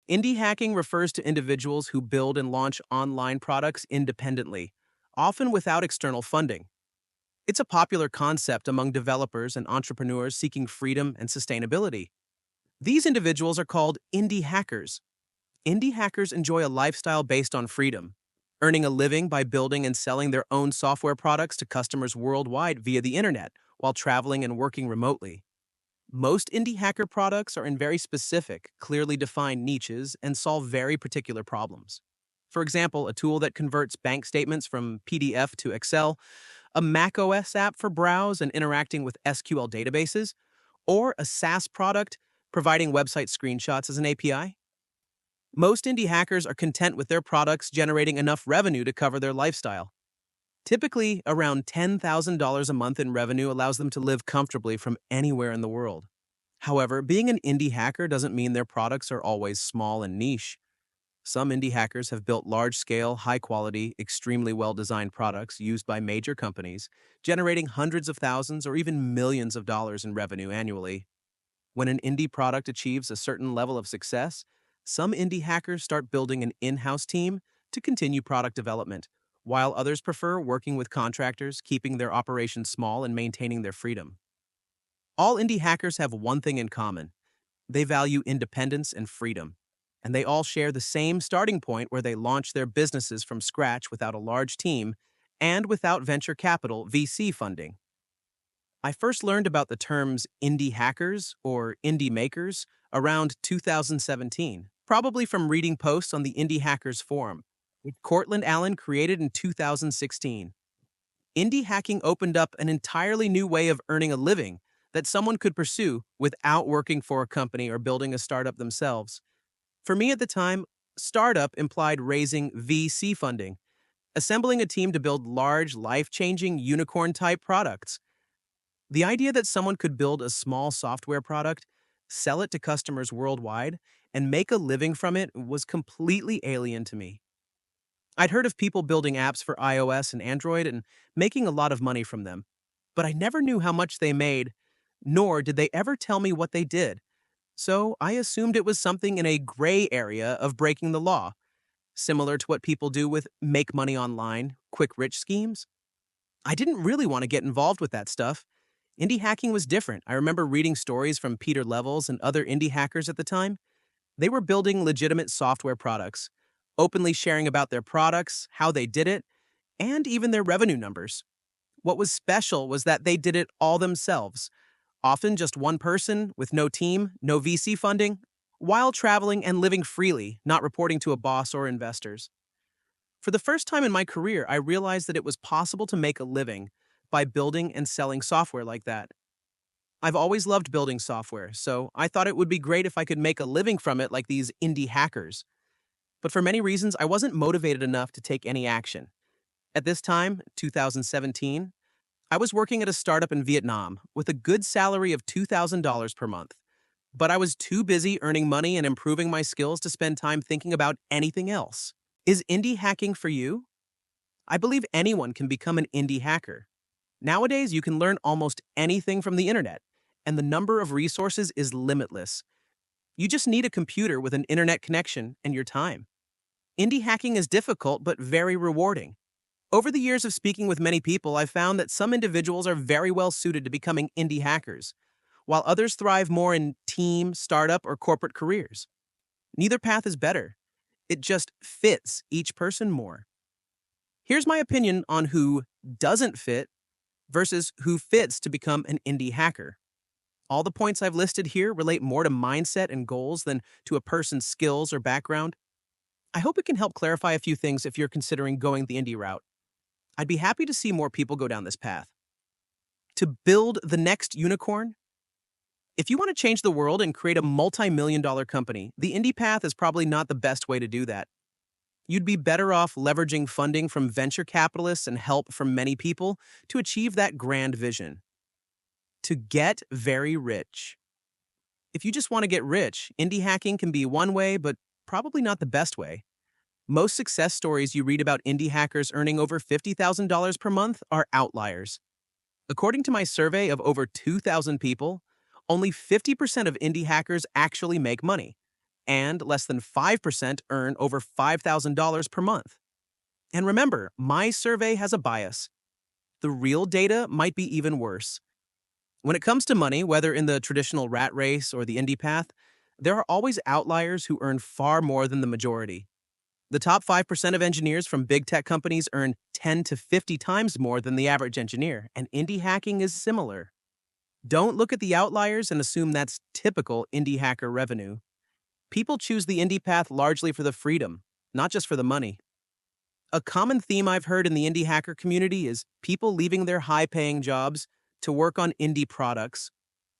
Indie hacking refers to individuals who build and launch online products independently, often without external funding. It's a popular concept among developers and entrepreneurs seeking freedom and sustainability. These individuals are called indie hackers. Indie hackers enjoy a lifestyle based on freedom, earning a living by building and selling their own software products to customers worldwide via the internet while traveling and working remotely. Most indie hacker products are in very specific, clearly defined niches and solve very particular problems. For example, a tool that converts bank statements from PDF to Excel, a macOS app for browse and interacting with SQL databases, or a SaaS product providing website screenshots as an API. Most indie hackers are content with their products generating enough revenue to cover their lifestyle. Typically, around $10,000 a month in revenue allows them to live comfortably from anywhere in the world. However, being an indie hacker doesn't mean their products are always small and niche. Some indie hackers have built large-scale, high-quality, extremely well-designed products used by major companies, generating hundreds of thousands or even millions of dollars in revenue annually. When an indie product achieves a certain level of success, some indie hackers start building an in-house team to continue product development, while others prefer working with contractors, keeping their operations small and maintaining their freedom. All indie hackers have one thing in common. They value independence and freedom, and they all share the same starting point where they launch their businesses from scratch without a large team and without venture capital (VC) funding. I first learned about the terms indie hackers or indie makers around 2017, probably from reading posts on the Indie Hackers Forum, which Cortland Allen created in 2016. Indie hacking opened up an entirely new way of earning a living that someone could pursue without working for a company or building a startup themselves. For me at the time, startup implied raising VC funding, assembling a team to build large, life-changing, unicorn-type products. The idea that someone could build a small software product, sell it to customers worldwide, and make a living from it was completely alien to me. I'd heard of people building apps for iOS and Android and making a lot of money from them, but I never knew how much they made, nor did they ever tell me what they did. So I assumed it was something in a gray area of breaking the law, similar to what people do with make money online, quick rich schemes. I didn't really want to get involved with that stuff. Indie hacking was different. I remember reading stories from Peter Levels and other indie hackers at the time. They were building legitimate software products, openly sharing about their products, how they did it, and even their revenue numbers. What was special was that they did it all themselves, often just one person with no team, no VC funding, while traveling and living freely, not reporting to a boss or investors. For the first time in my career, I realized that it was possible to make a living by building and selling software like that. I've always loved building software, so I thought it would be great if I could make a living from it like these indie hackers. But for many reasons, I wasn't motivated enough to take any action. At this time, 2017, I was working at a startup in Vietnam with a good salary of $2,000 per month. But I was too busy earning money and improving my skills to spend time thinking about anything else. Is indie hacking for you? I believe anyone can become an indie hacker. Nowadays, you can learn almost anything from the internet, and the number of resources is limitless. You just need a computer with an internet connection and your time. Indie hacking is difficult but very rewarding. Over the years of speaking with many people, I've found that some individuals are very well suited to becoming indie hackers, while others thrive more in team, startup, or corporate careers. Neither path is better. It just fits each person more. Here's my opinion on who doesn't fit versus who fits to become an indie hacker. All the points I've listed here relate more to mindset and goals than to a person's skills or background. I hope it can help clarify a few things if you're considering going the indie route. I'd be happy to see more people go down this path. To build the next unicorn? If you want to change the world and create a multi-million-dollar company, the indie path is probably not the best way to do that. You'd be better off leveraging funding from venture capitalists and help from many people to achieve that grand vision. To get very rich. If you just want to get rich, indie hacking can be one way, but probably not the best way. Most success stories you read about indie hackers earning over $50,000 per month are outliers. According to my survey of over 2,000 people, only 50% of indie hackers actually make money, and less than 5% earn over $5,000 per month. And remember, my survey has a bias. The real data might be even worse. When it comes to money, whether in the traditional rat race or the indie path, there are always outliers who earn far more than the majority. The top 5% of engineers from big tech companies earn 10 to 50 times more than the average engineer, and indie hacking is similar. Don't look at the outliers and assume that's typical indie hacker revenue. People choose the indie path largely for the freedom, not just for the money. A common theme I've heard in the indie hacker community is people leaving their high paying jobs to work on indie products,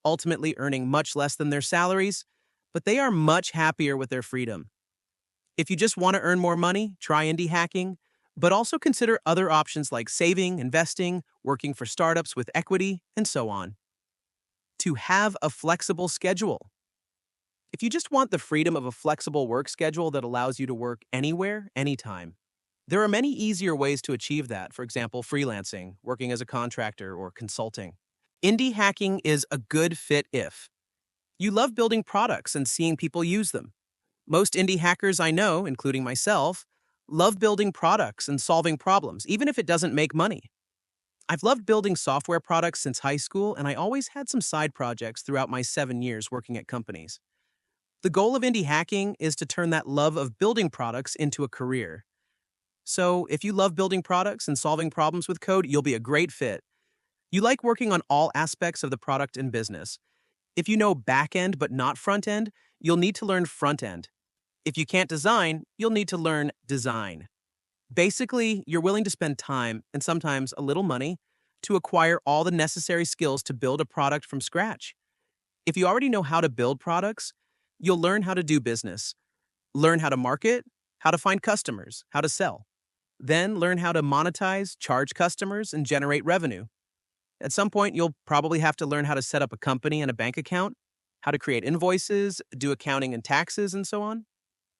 ultimately earning much less than their salaries, but they are much happier with their freedom. If you just want to earn more money, try indie hacking, but also consider other options like saving, investing, working for startups with equity, and so on. To have a flexible schedule. If you just want the freedom of a flexible work schedule that allows you to work anywhere, anytime, there are many easier ways to achieve that, for example, freelancing, working as a contractor, or consulting. Indie hacking is a good fit if you love building products and seeing people use them. Most indie hackers I know, including myself, love building products and solving problems, even if it doesn't make money. I've loved building software products since high school, and I always had some side projects throughout my 7 years working at companies. The goal of indie hacking is to turn that love of building products into a career. So, if you love building products and solving problems with code, you'll be a great fit. You like working on all aspects of the product and business. If you know back end but not front end, you'll need to learn front end. If you can't design, you'll need to learn design. Basically, you're willing to spend time and sometimes a little money to acquire all the necessary skills to build a product from scratch. If you already know how to build products, you'll learn how to do business, learn how to market, how to find customers, how to sell. Then learn how to monetize, charge customers, and generate revenue. At some point, you'll probably have to learn how to set up a company and a bank account, how to create invoices, do accounting and taxes, and so on.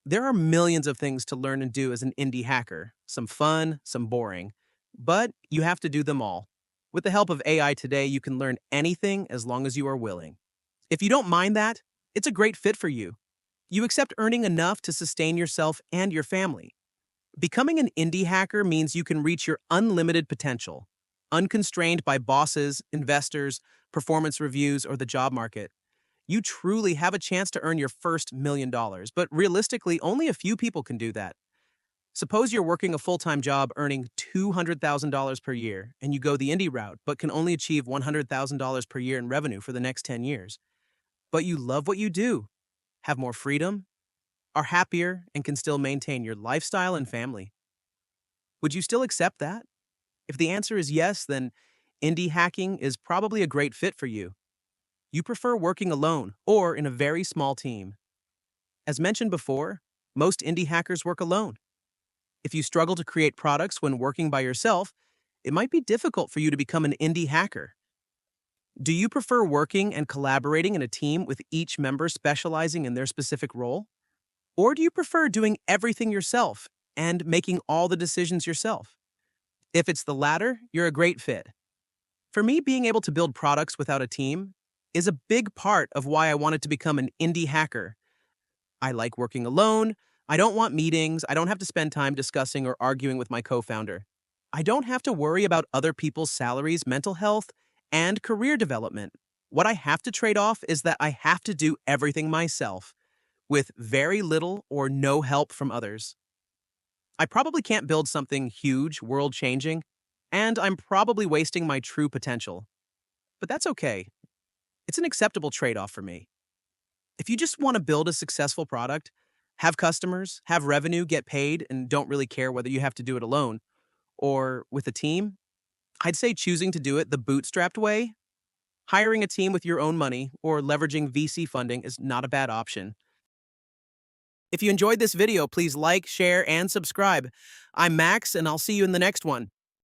There are millions of things to learn and do as an indie hacker, some fun, some boring, but you have to do them all. With the help of AI today, you can learn anything as long as you are willing. If you don't mind that, it's a great fit for you. You accept earning enough to sustain yourself and your family. Becoming an indie hacker means you can reach your unlimited potential, unconstrained by bosses, investors, performance reviews, or the job market. You truly have a chance to earn your first $1 million, but realistically, only a few people can do that. Suppose you're working a full-time job earning $200,000 per year, and you go the indie route, but can only achieve $100,000 per year in revenue for the next 10 years. But you love what you do, have more freedom, are happier, and can still maintain your lifestyle and family. Would you still accept that? If the answer is yes, then indie hacking is probably a great fit for you. You prefer working alone or in a very small team. As mentioned before, most indie hackers work alone. If you struggle to create products when working by yourself, it might be difficult for you to become an indie hacker. Do you prefer working and collaborating in a team with each member specializing in their specific role? Or do you prefer doing everything yourself and making all the decisions yourself? If it's the latter, you're a great fit. For me, being able to build products without a team is a big part of why I wanted to become an indie hacker. I like working alone. I don't want meetings. I don't have to spend time discussing or arguing with my co-founder. I don't have to worry about other people's salaries, mental health, and career development. What I have to trade off is that I have to do everything myself, with very little or no help from others. I probably can't build something huge, world-changing, and I'm probably wasting my true potential. But that's okay. It's an acceptable trade-off for me. If you just want to build a successful product, have customers, have revenue, get paid, and don't really care whether you have to do it alone or with a team, I'd say choosing to do it the bootstrapped way, hiring a team with your own money, or leveraging VC funding is not a bad option. If you enjoyed this video, please like, share, and subscribe. I'm Max, and I'll see you in the next one.